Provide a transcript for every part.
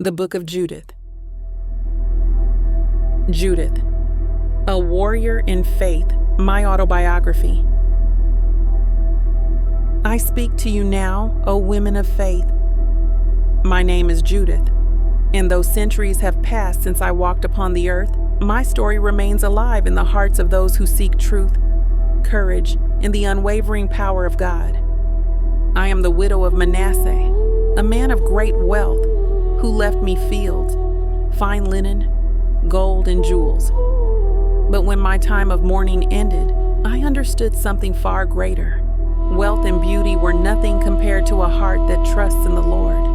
The Book of Judith. Judith, a warrior in faith, my autobiography. I speak to you now, O women of faith. My name is Judith, and though centuries have passed since I walked upon the earth, my story remains alive in the hearts of those who seek truth, courage, and the unwavering power of God. I am the widow of Manasseh, a man of great wealth, who left me fields, fine linen, gold, and jewels. But when my time of mourning ended, I understood something far greater. Wealth and beauty were nothing compared to a heart that trusts in the Lord.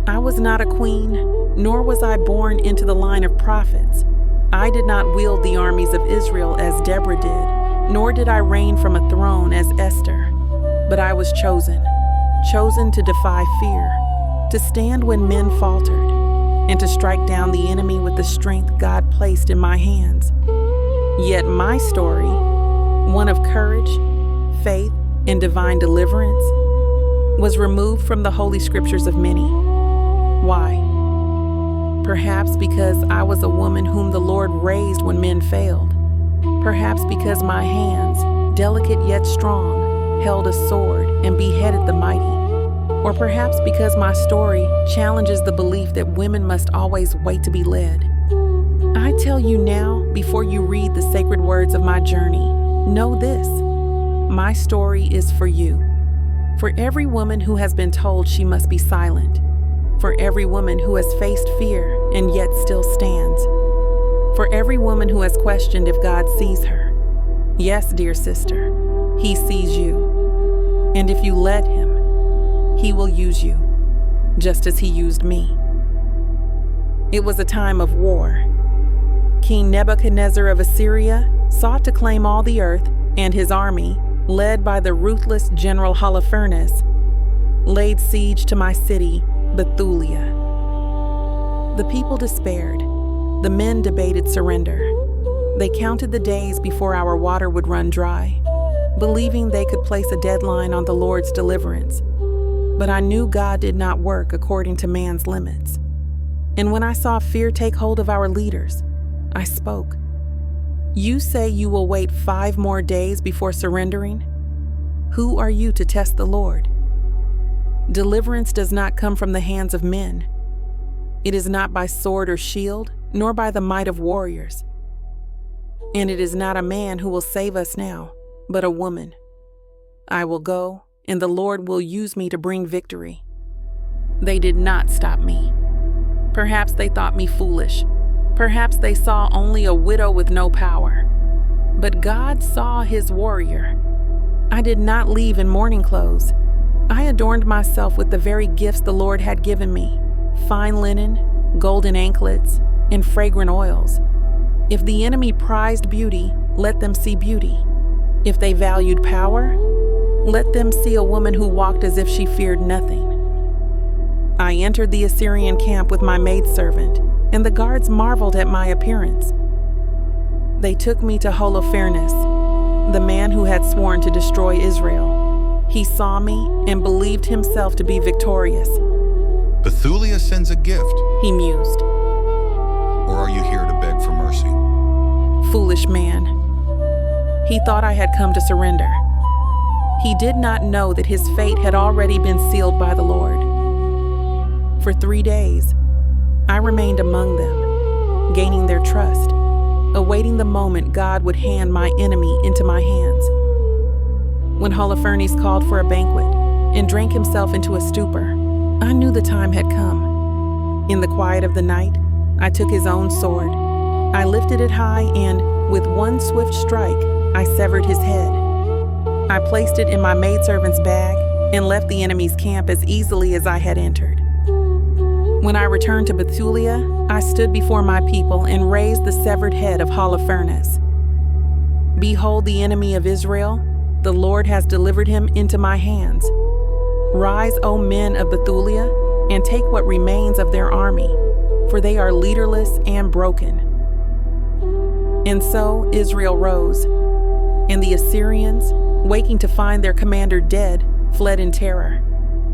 I was not a queen, nor was I born into the line of prophets. I did not wield the armies of Israel as Deborah did, nor did I reign from a throne as Esther. But I was chosen to defy fear, to stand when men faltered, and to strike down the enemy with the strength God placed in my hands. Yet my story, one of courage, faith, and divine deliverance, was removed from the Holy Scriptures of many. Why? Perhaps because I was a woman whom the Lord raised when men failed. Perhaps because my hands, delicate yet strong, held a sword and beheaded the mighty. Or perhaps because my story challenges the belief that women must always wait to be led. I tell you now, before you read the sacred words of my journey, know this: my story is for you. For every woman who has been told she must be silent. For every woman who has faced fear and yet still stands. For every woman who has questioned if God sees her. Yes, dear sister, He sees you. And if you let Him, He will use you, just as He used me. It was a time of war. King Nebuchadnezzar of Assyria sought to claim all the earth, and his army, led by the ruthless General Holofernes, laid siege to my city, Bethulia. The people despaired. The men debated surrender. They counted the days before our water would run dry, believing they could place a deadline on the Lord's deliverance. But I knew God did not work according to man's limits. And when I saw fear take hold of our leaders, I spoke. You say you will wait 5 more days before surrendering? Who are you to test the Lord? Deliverance does not come from the hands of men. It is not by sword or shield, nor by the might of warriors. And it is not a man who will save us now, but a woman. I will go, and the Lord will use me to bring victory. They did not stop me. Perhaps they thought me foolish. Perhaps they saw only a widow with no power. But God saw His warrior. I did not leave in mourning clothes. I adorned myself with the very gifts the Lord had given me: fine linen, golden anklets, and fragrant oils. If the enemy prized beauty, let them see beauty. If they valued power, let them see a woman who walked as if she feared nothing. I entered the Assyrian camp with my maidservant, and the guards marveled at my appearance. They took me to Holofernes, the man who had sworn to destroy Israel. He saw me and believed himself to be victorious. Bethulia sends a gift, he mused. Or are you here to beg for mercy? Foolish man. He thought I had come to surrender. He did not know that his fate had already been sealed by the Lord. For 3 days, I remained among them, gaining their trust, awaiting the moment God would hand my enemy into my hands. When Holofernes called for a banquet and drank himself into a stupor, I knew the time had come. In the quiet of the night, I took his own sword. I lifted it high and, with one swift strike, I severed his head. I placed it in my maidservant's bag and left the enemy's camp as easily as I had entered. When I returned to Bethulia, I stood before my people and raised the severed head of Holofernes. Behold the enemy of Israel, the Lord has delivered him into my hands. Rise, O men of Bethulia, and take what remains of their army, for they are leaderless and broken. And so Israel rose, and the Assyrians, waking to find their commander dead, fled in terror.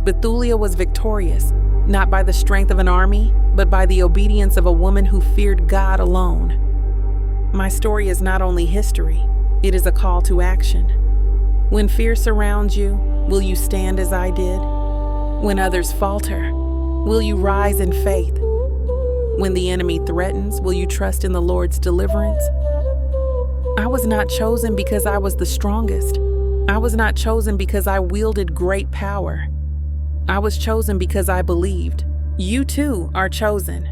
Bethulia was victorious, not by the strength of an army, but by the obedience of a woman who feared God alone. My story is not only history, it is a call to action. When fear surrounds you, will you stand as I did? When others falter, will you rise in faith? When the enemy threatens, will you trust in the Lord's deliverance? I was not chosen because I was the strongest. I was not chosen because I wielded great power. I was chosen because I believed. You too are chosen.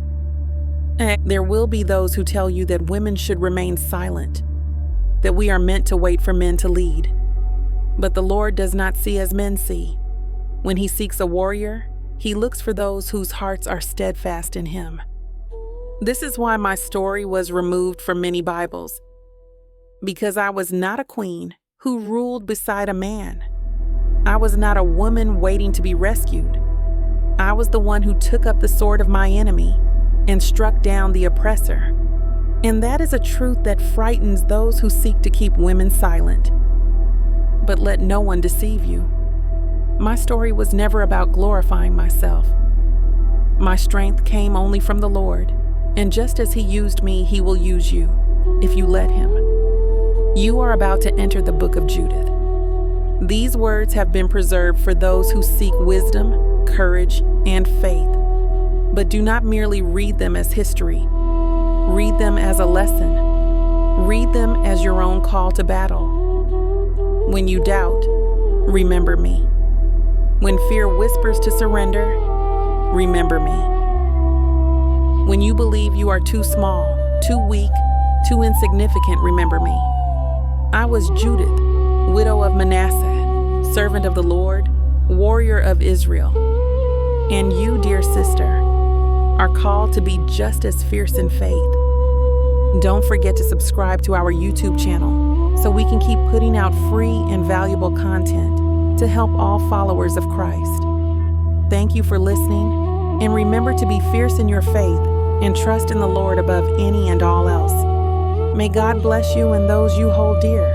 And there will be those who tell you that women should remain silent, that we are meant to wait for men to lead. But the Lord does not see as men see. When He seeks a warrior, He looks for those whose hearts are steadfast in Him. This is why my story was removed from many Bibles, because I was not a queen who ruled beside a man. I was not a woman waiting to be rescued. I was the one who took up the sword of my enemy and struck down the oppressor. And that is a truth that frightens those who seek to keep women silent. But let no one deceive you. My story was never about glorifying myself. My strength came only from the Lord, and just as He used me, He will use you, if you let Him. You are about to enter the Book of Judith. These words have been preserved for those who seek wisdom, courage, and faith. But do not merely read them as history. Read them as a lesson. Read them as your own call to battle. When you doubt, remember me. When fear whispers to surrender, remember me. When you believe you are too small, too weak, too insignificant, remember me. I was Judith, widow of Manasseh, servant of the Lord, warrior of Israel. And you, dear sister, are called to be just as fierce in faith. Don't forget to subscribe to our YouTube channel so we can keep putting out free and valuable content to help all followers of Christ. Thank you for listening, and remember to be fierce in your faith and trust in the Lord above any and all else. May God bless you and those you hold dear.